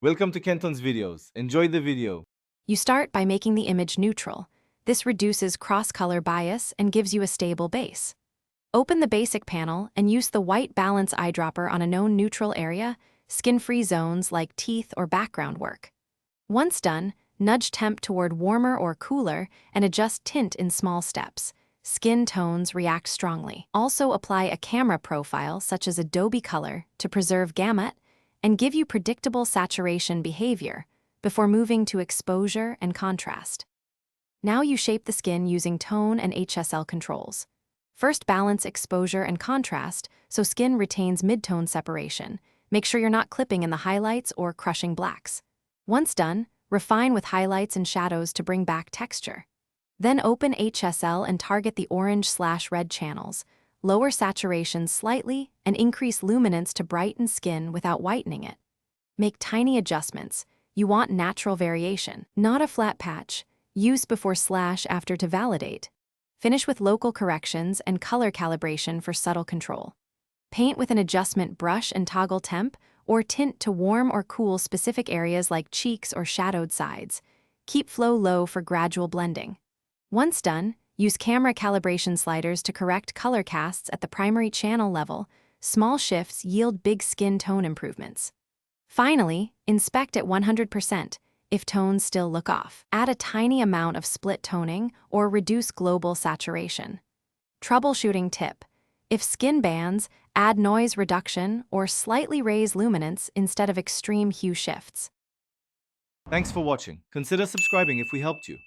Welcome to Kenton's videos. Enjoy the video. You start by making the image neutral. This reduces cross-color bias and gives you a stable base. Open the basic panel and use the white balance eyedropper on a known neutral area, skin-free zones like teeth or background work. Once done, nudge temp toward warmer or cooler and adjust tint in small steps. Skin tones react strongly. Also apply a camera profile such as Adobe Color to preserve gamut and give you predictable saturation behavior before moving to exposure and contrast. Now you shape the skin using tone and HSL controls. First, balance exposure and contrast so skin retains mid-tone separation. Make sure you're not clipping in the highlights or crushing blacks. Once done, refine with highlights and shadows to bring back texture. Then open HSL and target the orange/red channels. Lower saturation slightly and increase luminance to brighten skin without whitening it. Make tiny adjustments. You want natural variation, not a flat patch. Use before/after to validate. Finish with local corrections and color calibration for subtle control. Paint with an adjustment brush and toggle temp, or tint to warm or cool specific areas like cheeks or shadowed sides. Keep flow low for gradual blending. Once done, use camera calibration sliders to correct color casts at the primary channel level. Small shifts yield big skin tone improvements. Finally, inspect at 100%. If tones still look off, add a tiny amount of split toning or reduce global saturation. Troubleshooting tip: if skin bands, add noise reduction or slightly raise luminance instead of extreme hue shifts. Thanks for watching. Consider subscribing if we helped you.